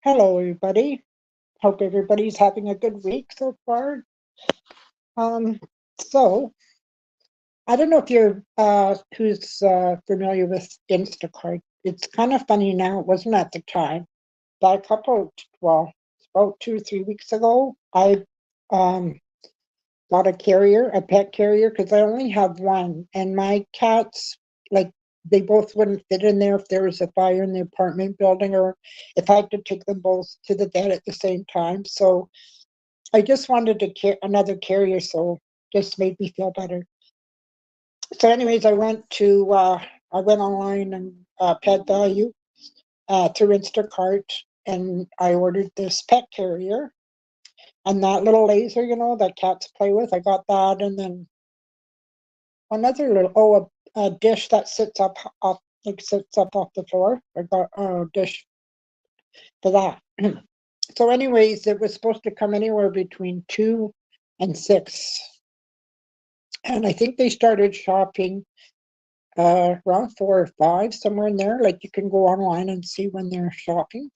Hello, everybody. Hope everybody's having a good week so far. Um, so I don't know if you're who's familiar with Instacart. It's kind of funny now. It wasn't at the time, but about 2 or 3 weeks ago, I um got a pet carrier, because I only have one, and my cats, like, they both wouldn't fit in there if there was a fire in the apartment building, or if I had to take them both to the vet at the same time. So I just wanted another carrier, so just made me feel better. So, anyways, I went online and Pet Value through Instacart, and I ordered this pet carrier and that little laser, that cats play with. I got that, and then another a dish that sits up off the floor. I got a dish for that. So, anyways, it was supposed to come anywhere between 2 and 6. And I think they started shopping around 4 or 5, somewhere in there. Like, you can go online and see when they're shopping.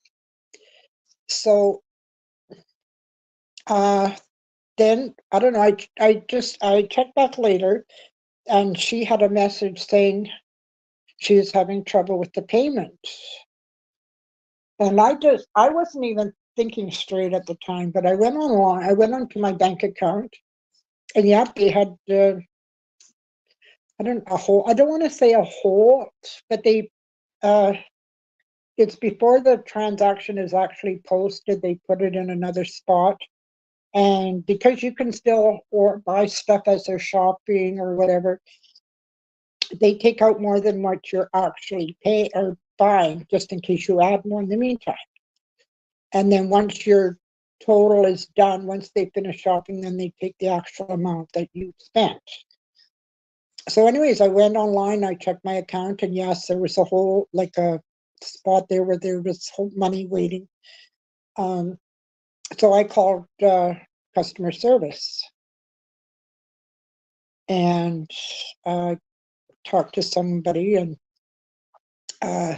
So uh, then I don't know. I checked back later, and she had a message saying she was having trouble with the payment. And I wasn't even thinking straight at the time, but I went online. I went onto my bank account, and yeah, they had I don't want to say a hold, but uh it's before the transaction is actually posted, they put it in another spot. And because you can still or buy stuff as they're shopping or whatever, they take out more than what you're actually paying or buying, just in case you add more in the meantime. And then once your total is done, once they finish shopping, then they take the actual amount that you spent. So, anyways, I went online, I checked my account, and yes, there was a spot there where there was whole money waiting. So I called customer service and uh, talked to somebody, and uh,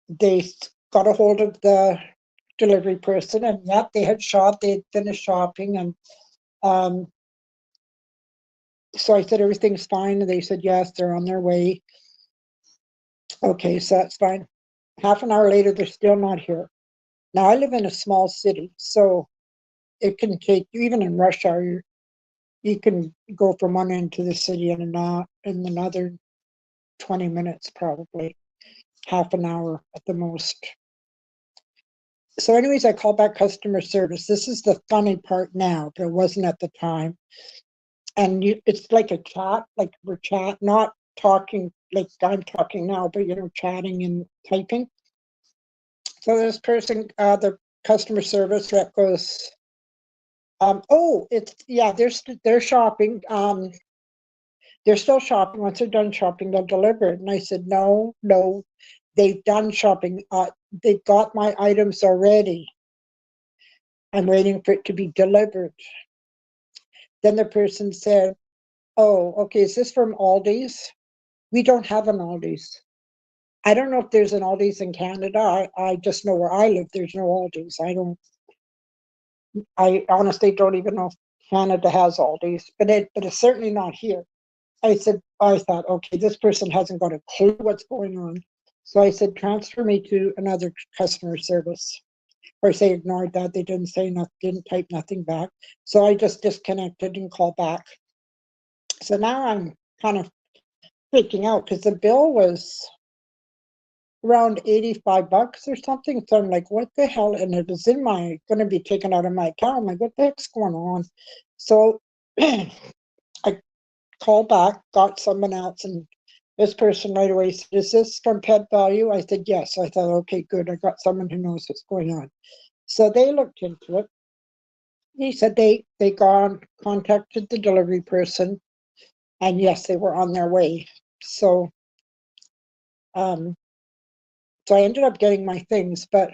they got a hold of the delivery person, and yep, they had finished shopping, and um, so I said everything's fine, and they said yes, they're on their way. Okay, so that's fine. Half an hour later, they're still not here. Now, I live in a small city, so it can take you, even in rush hour, you can go from one end to the city in another 20 minutes, probably half an hour at the most. So, anyways, I called back customer service. This is the funny part now, but it wasn't at the time. And it's like a chat, like we're not talking like I'm talking now, but chatting and typing. So this person, the customer service rep goes, "Oh, they're shopping. They're still shopping. Once they're done shopping, they'll deliver it." And I said, "No, no, they've done shopping. They've got my items already. I'm waiting for it to be delivered." Then the person said, "Oh, okay, is this from Aldi's?" "We don't have an Aldi's." I don't know if there's an Aldi's in Canada. I just know where I live, there's no Aldi's. I honestly don't even know if Canada has Aldi's, but it's certainly not here. I thought, okay, this person hasn't got a clue what's going on. So I said, "Transfer me to another customer service." Of course, they ignored that. They didn't say nothing, didn't type nothing back. So I just disconnected and called back. So now I'm kind of freaking out, because the bill was around $85 or something. So I'm like, what the hell? And it was going to be taken out of my account. I'm like, what the heck's going on? So I called back, got someone else, and this person right away said, "Is this from Pet Value?" I said, "Yes." I thought, okay, good. I got someone who knows what's going on. So they looked into it. He said they contacted the delivery person, and yes, they were on their way. So um, so I ended up getting my things, but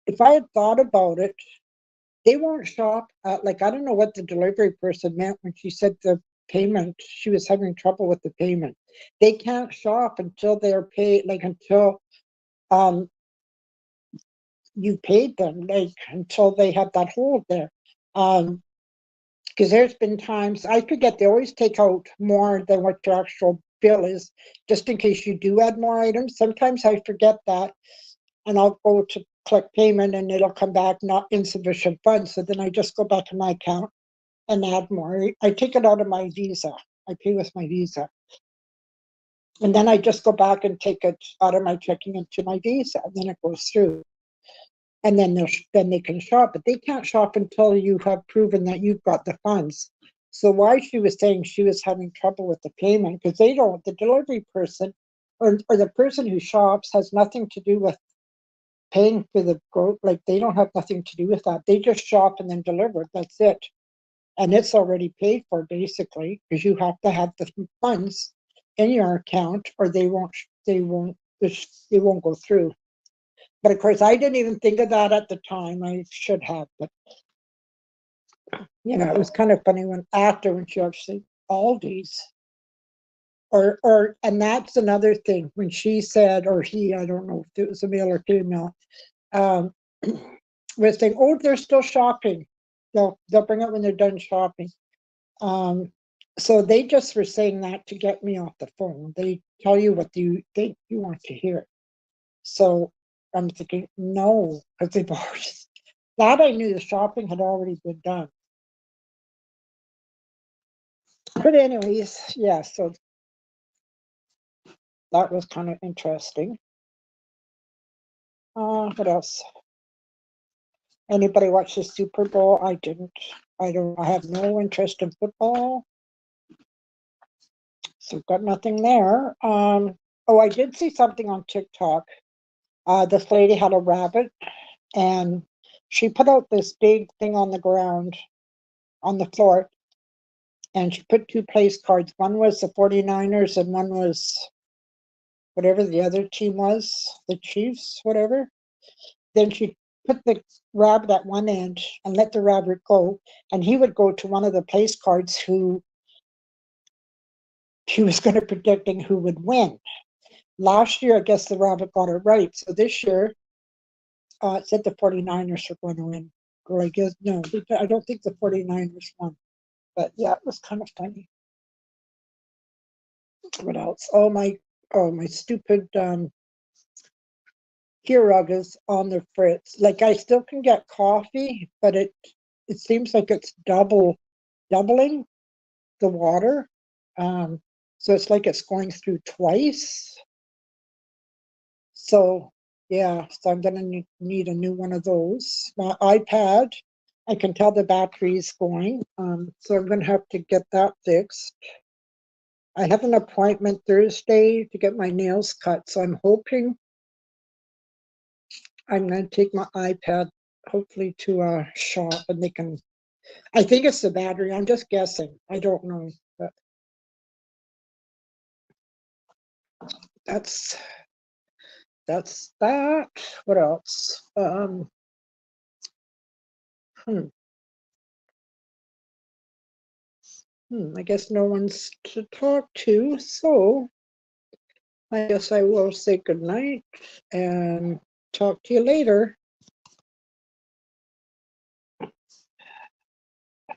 if I had thought about it, they won't shop. Like, I don't know what the delivery person meant when she said the payment. She was having trouble with the payment. They can't shop until they're paid, like until um you paid them, like, until they had that hold there. Because there's been times, I forget, they always take out more than what your actual bill is, just in case you do add more items. Sometimes I forget that, and I'll go to click payment and it'll come back not insufficient funds. So then I just go back to my account and add more. I take it out of my Visa. I pay with my Visa. And then I just go back and take it out of my checking into my Visa, and then it goes through. And then they can shop, but they can't shop until you have proven that you've got the funds. So why she was saying she was having trouble with the payment, because they don't, the delivery person or the person who shops has nothing to do with paying for the growth. Like, they don't have nothing to do with that. They just shop and then deliver. That's it. And it's already paid for, basically, because you have to have the funds in your account or they won't go through. But of course, I didn't even think of that at the time. I should have, but it was kind of funny when she actually Aldi's, and that's another thing when she said, or he, I don't know if it was a male or female, was saying, oh, they're still shopping. They'll bring it when they're done shopping. So they just were saying that to get me off the phone. They tell you what you think you want to hear. So I'm thinking, no, because they've already, that I knew the shopping had already been done. But anyways, yeah, so that was kind of interesting. What else? Anybody watch the Super Bowl? I didn't. I have no interest in football. So got nothing there. Oh, I did see something on TikTok. This lady had a rabbit and she put out this big thing on the ground, on the floor, and she put two place cards. One was the 49ers and one was whatever the other team was, the Chiefs, whatever. Then she put the rabbit at one end and let the rabbit go, and he would go to one of the place cards who he was going to predicting who would win. Last year, I guess the rabbit got it right. So this year, it said the 49ers are going to win. Or I guess, no, I don't think the 49ers won. But yeah, it was kind of funny. What else? Oh, my stupid Keurig is on the fritz. Like, I still can get coffee, but it seems like it's doubling the water. So it's like it's going through twice. So yeah, so I'm gonna need a new one of those. My iPad, I can tell the battery's going. So I'm gonna have to get that fixed. I have an appointment Thursday to get my nails cut, so I'm hoping I'm going to take my iPad, hopefully, to a shop and they can, I think it's the battery. I'm just guessing. I don't know. But that's that. What else? I guess no one's to talk to, so I guess I will say good night and talk to you later.